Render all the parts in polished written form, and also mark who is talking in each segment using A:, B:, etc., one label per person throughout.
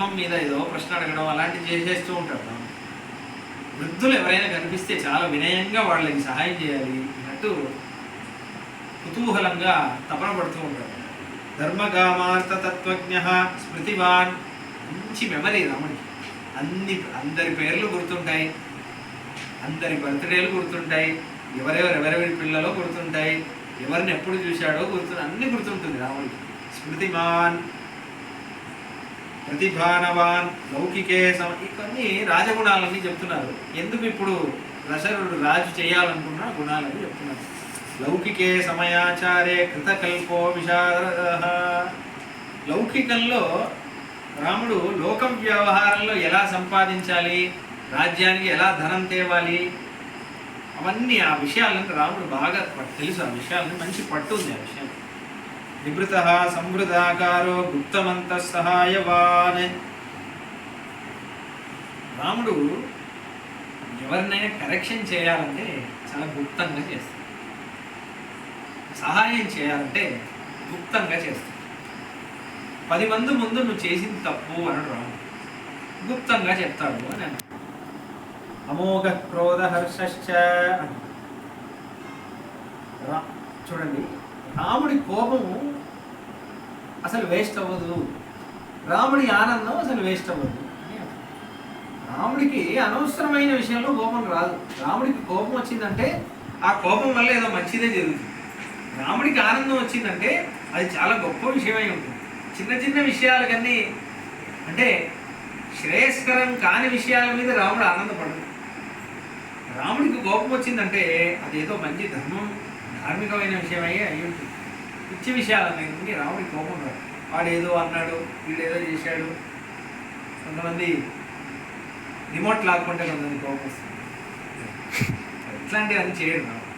A: ధర్మం మీద ఏదో ప్రశ్న అడగడం అలాంటివి చేసేస్తూ ఉంటారు. వృద్ధులు ఎవరైనా కనిపిస్తే చాలా వినయంగా వాళ్ళకి సహాయం చేయాలి అన్నట్టు కుతూహలంగా తపన పడుతూ ఉంటారు. ధర్మగామార్థ తత్వజ్ఞ స్మృతివాన్, మంచి మెమరీ రాముడికి. అందరి పేర్లు గుర్తుంటాయి, అందరి బర్త్డేలు గుర్తుంటాయి, ఎవరెవరి పిల్లలో గుర్తుంటాయి, ఎవరిని ఎప్పుడు చూశాడో అన్నీ గుర్తుంటుంది రాముడికి. స్మృతిమాన్ ప్రతిభానవాన్ లౌకికే కొన్ని రాజగుణాలన్నీ చెప్తున్నారు. ఎందుకు ఇప్పుడు దశరథుడు రాజు చేయాలనుకున్న గుణాలని చెప్తున్నారు. లౌకికే సమయాచారే కృతకల్పో విశారద. లౌకికంలో రాముడు లోకం వ్యవహారంలో ఎలా సంపాదించాలి, రాజ్యానికి ఎలా ధనం తేవాలి, అవన్నీ ఆ విషయాలను రాముడు బాగా తెలుసు. ఆ విషయాలని మంచి పట్టు ఉంది. ఆ విషయం నివృత సంవృతాకారో గుప్తమంత సహాయవాన్. రాముడు ఎవరినైనా కరెక్షన్ చేయాలంటే చాలా గుప్తంగా చేస్తాడు, సహాయం చేయాలంటే గుప్తంగా చేస్తాడు. 10 మంది ముందు నువ్వు చేసింది తప్పు అని రాముడు గుప్తంగా చెప్తాడు అని అన్నాడు. అమోఘ క్రోధ హర్షశ్చ. చూడండి, రాముడి కోపము అసలు వేస్ట్ అవ్వదు, రాముడి ఆనందం అసలు వేస్ట్ అవ్వదు. రాముడికి అనవసరమైన విషయంలో కోపం రాదు. రాముడికి కోపం వచ్చిందంటే ఆ కోపం వల్ల ఏదో మంచిదే జరుగుతుంది. రాముడికి ఆనందం వచ్చిందంటే అది చాలా గొప్ప విషయమై ఉంటుంది. చిన్న చిన్న విషయాలకన్నీ అంటే శ్రేయస్కరం కాని విషయాల మీద రాముడు ఆనందపడదు. రాముడికి కోపం వచ్చిందంటే అదేదో మంచి ధార్మికమైన విషయమై అయి ఉంటుంది. పిచ్చి విషయాలన్నీ రాముడికి కోపం రాదు. వాడు ఏదో అన్నాడు, వీడేదో చేశాడు, కొంతమంది రిమోట్ లాక్కుంటే కొంతమంది కోపం వస్తుంది. ఇట్లాంటివన్నీ చేయడు రాముడు.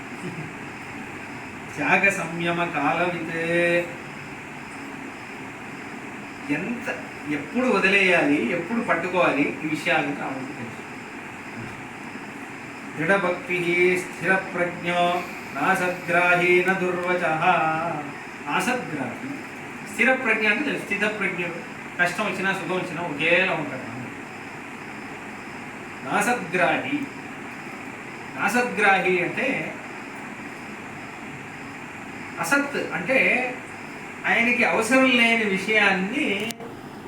A: త్యాగ సంయమ కాలవితే. ఎప్పుడు వదిలేయాలి, ఎప్పుడు పట్టుకోవాలి, ఈ విషయాలను రాముడికి తెలుసు. దృఢభక్తి స్థిర ప్రజ్ఞో నాసద్గ్రాహీ దుర్వచ. నాసద్గ్రాహి స్థిర ప్రజ్ఞ అంటే తెలుసు. స్థిత ప్రజ్ఞుడు కష్టం వచ్చినా సుఖం వచ్చినా ఒకేలా ఉంటాడు. నాసద్గ్రాహి. నాసద్గ్రాహి అంటే అసత్ అంటే ఆయనకి అవసరం లేని విషయాన్ని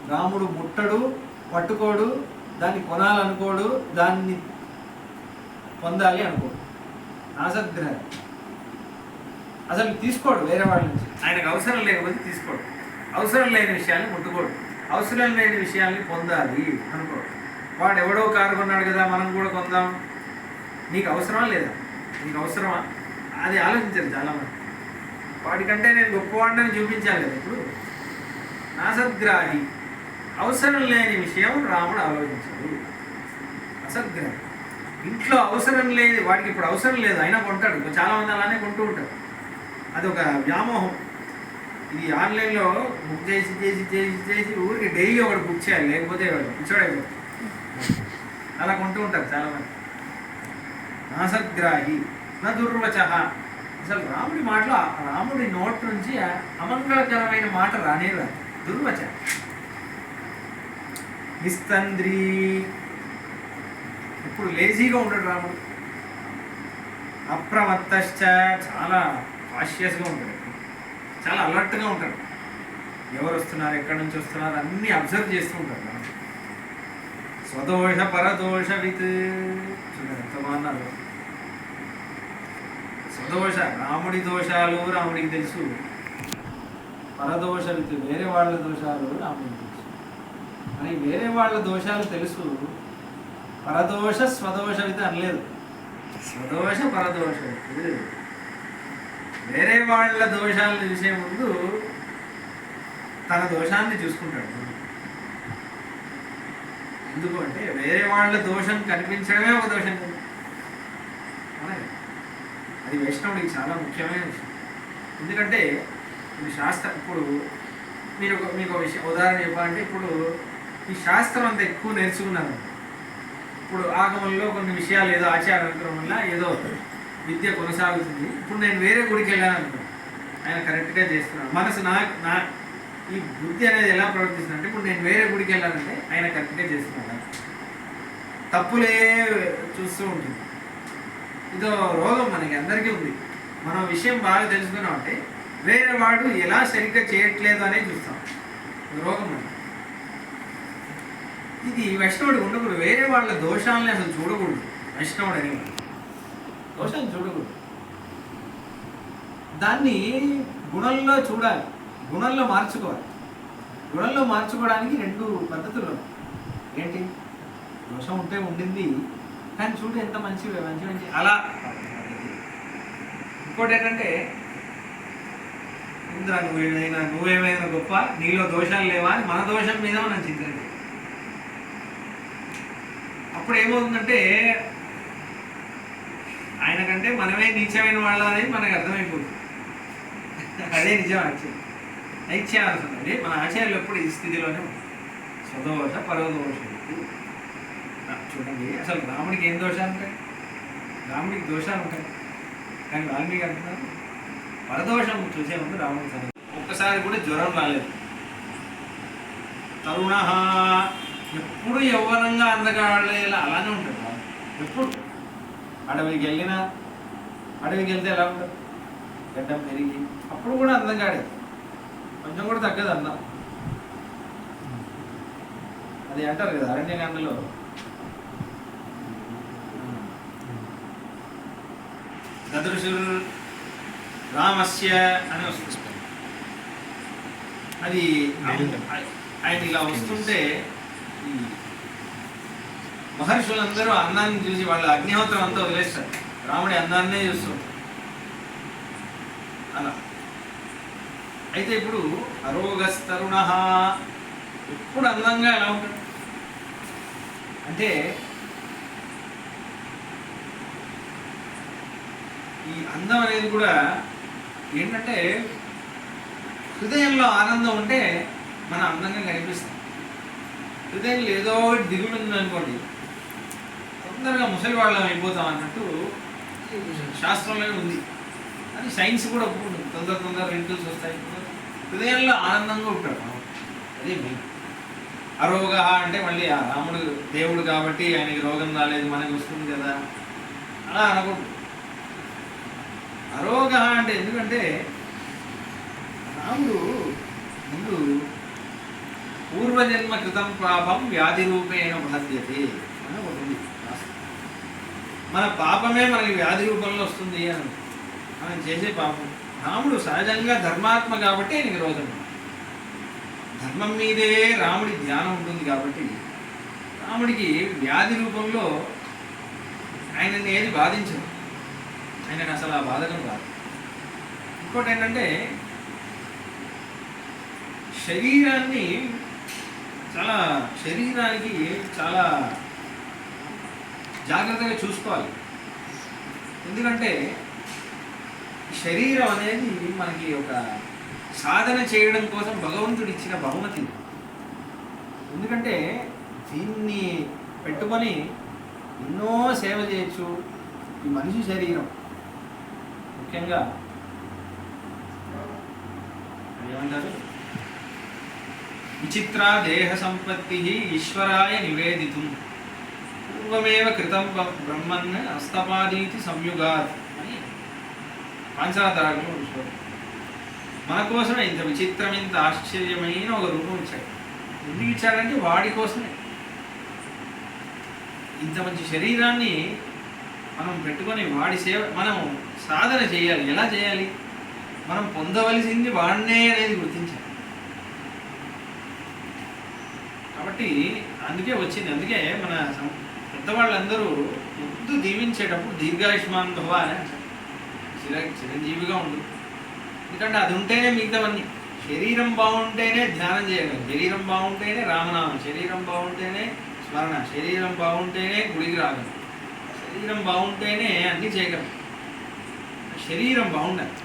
A: రాముడు ముట్టడు, పట్టుకోడు, దాన్ని కొనాలనుకోడు, దాన్ని పొందాలి అనుకోడు. నాసద్గ్రాహి అసలు తీసుకోడు వేరే వాళ్ళ నుంచి. ఆయనకు అవసరం లేకపోతే తీసుకోడు. అవసరం లేని విషయాన్ని ముట్టుకోడు. అవసరం లేని విషయాన్ని పొందాలి అనుకోడు. వాడు ఎవడో కారు కొన్నాడు కదా, మనం కూడా కొందాం. నీకు అవసరమా లేదా? నీకు అవసరమా? అది ఆలోచించారు చాలామంది. వాడికంటే నేను గొప్పవాడిని చూపించాలి కదా. ఇప్పుడు నాసద్గ్రాహి, అవసరం లేని విషయం రాముడు ఆలోచించాడు. అసద్గ్రాహి ఇంట్లో అవసరం లేదు, వాడికి ఇప్పుడు అవసరం లేదు అయినా కొంటాడు. చాలామంది అలానే కొంటూ ఉంటారు. అది ఒక వ్యామోహం. ఇది ఆన్లైన్లో బుక్ చేసి చేసి చేసి చేసి ఊరికి డైలీ ఒకటి బుక్ చేయాలి, లేకపోతే పిచ్చోడైపోతుంది. అలా కొంటూ ఉంటారు చాలామంది. నాసద్గ్రాహి నా దుర్వచ. అసలు రాముడి మాటలో, రాముడి నోట్ నుంచి అమంగళకరమైన మాట రానేరా. దుర్వచ. నిస్తంద్రి, ఇప్పుడు లేజీగా ఉంటాడు రాముడు. అప్రమత్తశ్చ, చాలా కాషియస్గా ఉంటాడు, చాలా అలర్ట్గా ఉంటాడు. ఎవరు వస్తున్నారు, ఎక్కడి నుంచి వస్తున్నారు అన్నీ అబ్జర్వ్ చేస్తూ ఉంటాడు రాముడు. స్వదోష పరదోష విత్. చూడండి ఎంత బాగున్నారు. స్వదోష, రాముడి దోషాలు రాముడికి తెలుసు. పరదోష విత్, వేరే వాళ్ళ దోషాలు రాముడికి తెలుసు. అని వేరే వాళ్ళ దోషాలు తెలుసు, పరదోష స్వదోష విత్ అనలేదు. స్వదోష పరదోష విత్. వేరే వాళ్ళ దోషాలను చూసే ముందు తన దోషాన్ని చూసుకుంటాడు. ఎందుకు అంటే వేరే వాళ్ళ దోషం కనిపించడమే ఒక దోషం కదా. అది వైష్ణవుడికి చాలా ముఖ్యమైన విషయం. ఎందుకంటే ఇది శాస్త్రం. ఇప్పుడు మీకు ఒక విషయం ఉదాహరణ చెప్పాలంటే, ఇప్పుడు ఈ శాస్త్రం అంత ఎక్కువ నేర్చుకున్నాను. ఇప్పుడు ఆగమంలో కొన్ని విషయాలు ఏదో ఆచారం అనుకోవడం వల్ల ఏదో విద్య కొనసాగుతుంది. ఇప్పుడు నేను వేరే గుడికి వెళ్ళాను అనుకో, ఆయన కరెక్ట్గా చేస్తున్నాను, మనసు ఈ బుద్ధి అనేది ఎలా ప్రవర్తిస్తుంది అంటే, ఇప్పుడు నేను వేరే గుడికి వెళ్ళాలంటే ఆయన కరెక్ట్గా చేస్తున్నాడు, తప్పులే చూస్తూ ఉంటుంది. ఇదో రోగం మనకి అందరికీ ఉంది. మనం విషయం బాగా తెలుసుకున్నాం అంటే వేరే వాడు ఎలా సరిగ్గా చేయట్లేదు అనేది చూస్తాం. రోగం మనకి. ఇది వైష్ణవుడు ఉండకూడదు. వేరే వాళ్ళ దోషాలని అసలు చూడకూడదు. వైష్ణవుడు అనేవాడు దోషాన్ని చూడకూడదు. దాన్ని గుణంలో చూడాలి, గుణంలో మార్చుకోవాలి. గుణంలో మార్చుకోవడానికి 2 పద్ధతులు ఉన్నాయి. ఏంటి? దోషం ఉంటే ఉండింది, కానీ చూడు ఎంత మంచి మంచి మంచి అలా. ఇంకోటి ఏంటంటే, ఇంద్ర నువ్వేమైనా గొప్ప, నీలో దోషాలు లేవా అని మన దోషం మీద మనం చింతన. అప్పుడు ఏమవుతుందంటే ఆయన కంటే మనమే నీచమైన వాళ్ళ అనేది మనకు అర్థమైపోతుంది. అదే నిజం. యాక్చువల్ నైత్యాల్సింది అంటే మన ఆచార్యులు ఎప్పుడు ఈ స్థితిలోనే స్వదోష పరదోష. చూడండి, అసలు రాముడికి ఏం దోషాలు ఉంటాయి? రాముడికి దోషాలు ఉంటాయి, కానీ వాల్మీకి అంటున్నారు పరదోషం చూసే ముందు రాముడికి సరే ఒక్కసారి కూడా జ్వరం రాలేదు. తరుణ ఎప్పుడు యవ్వనంగా అందగాళ్ళేలా అలానే ఉంటాడు. ఎప్పుడు అడవికి వెళ్తే ఎలా ఉంటుంది? గడ్డం పెరిగి అప్పుడు కూడా అందంగాడే, కొంచెం కూడా తగ్గదు అందం. అది అంటారు కదా అరణ్యకాండలో, దదృశుర్ రామస్య అని వస్తుంది. అది ఆయన ఇలా వస్తుంటే ఈ మహర్షులందరూ అన్నాన్ని చూసి వాళ్ళ అగ్నిహోత్రం అంతా వదిలేస్తారు, రాముడి అందాన్నే చూస్తారు. అలా అయితే ఇప్పుడు అరోగస్తరుణ ఎప్పుడు అందంగా ఎలా ఉంటుంది అంటే, ఈ అందం అనేది కూడా ఏంటంటే హృదయంలో ఆనందం ఉంటే మనం అందంగా కనిపిస్తాం. హృదయంలో ఏదో దిగులు ఉందనుకోండి, తొందరగా ముసలి వాళ్ళం అయిపోతాం అన్నట్టు శాస్త్రంలోనే ఉంది. అది సైన్స్ కూడా ఒప్పుకుంటుంది. తొందర రింకిల్స్ వస్తాయి. హృదయంలో ఆనందంగా ఉంటాడు. అదే మెయిన్. అరోగ అంటే మళ్ళీ ఆ రాముడు దేవుడు కాబట్టి ఆయనకి రోగం రాలేదు, మనకి వస్తుంది కదా అలా అనకూడదు. అరోగ అంటే ఎందుకంటే రాముడు ముందు పూర్వజన్మ కృతం పాపం వ్యాధి రూపేణ బాధ్యతే అని ఒకటి ఉంది. మన పాపమే మనకి వ్యాధి రూపంలో వస్తుంది అని మనం చేసే పాపం. రాముడు సహజంగా ధర్మాత్మ కాబట్టి ఆయనకి రోగం. ధర్మం మీదే రాముడి ధ్యానం ఉంటుంది కాబట్టి రాముడికి వ్యాధి రూపంలో ఆయనని ఏది బాధించదు. ఆయనకు అసలు ఆ బాధకం రాదు. ఇంకోటి ఏంటంటే శరీరానికి చాలా జాగ్రత్తగా చూసుకోవాలి. ఎందుకంటే శరీరం అనేది మనకి ఒక సాధన చేయడం కోసం భగవంతుడు ఇచ్చిన బహుమతి. ఎందుకంటే దీన్ని పెట్టుకొని ఎన్నో సేవ చేయొచ్చు. ఈ మనిషి శరీరం ముఖ్యంగా ఏమంటారు, విచిత్ర దేహ సంపత్తి ఈశ్వరాయ నివేదితం పూర్వమేవ కృతం బ్రహ్మన్ అస్తపాదీతి సంయుగాత్ అని పాంచరాత్రాలు చూసుకోండి. మన కోసమే ఇంత విచిత్రం, ఇంత ఆశ్చర్యమైన ఒక రూపం ఇచ్చాడు. ఎందుకు ఇచ్చాడంటే వాడి కోసమే. ఇంత మంచి శరీరాన్ని మనం పెట్టుకొని వాడి సేవ మనం సాధన చేయాలి. ఎలా చేయాలి? మనం పొందవలసింది వాడినే అనేది గుర్తించాలి. కాబట్టి అందుకే వచ్చింది. అందుకే మన పెద్దవాళ్ళందరూ ముందు దీవించేటప్పుడు దీర్ఘాయుష్మాన్ భవ అని అంటారు. చిరంజీవిగా ఉండు. ఎందుకంటే అది ఉంటేనే మిగతావన్నీ. శరీరం బాగుంటేనే ధ్యానం చేయగలం, శరీరం బాగుంటేనే రామనామం, శరీరం బాగుంటేనే స్మరణ, శరీరం బాగుంటేనే గుడికి రాగలం, శరీరం బాగుంటేనే అన్నీ చేయగలం. శరీరం బాగుండాలి.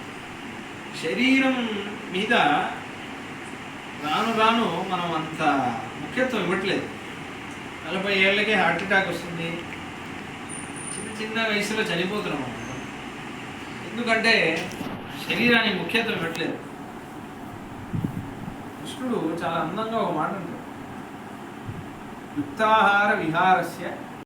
A: శరీరం మీద రాను రాను మనం అంత ముఖ్యత్వం ఇవ్వట్లేదు. 40 ఏళ్ళకే హార్ట్ అటాక్ వస్తుంది, చిన్న వయసులో చనిపోతున్నాం. ఎందుకంటే శరీరానికి ముఖ్యత్వం ఇవ్వట్లేదు. కృష్ణుడు చాలా అందంగా ఒక మాట అంటాడు, యుక్తాహార విహారస్య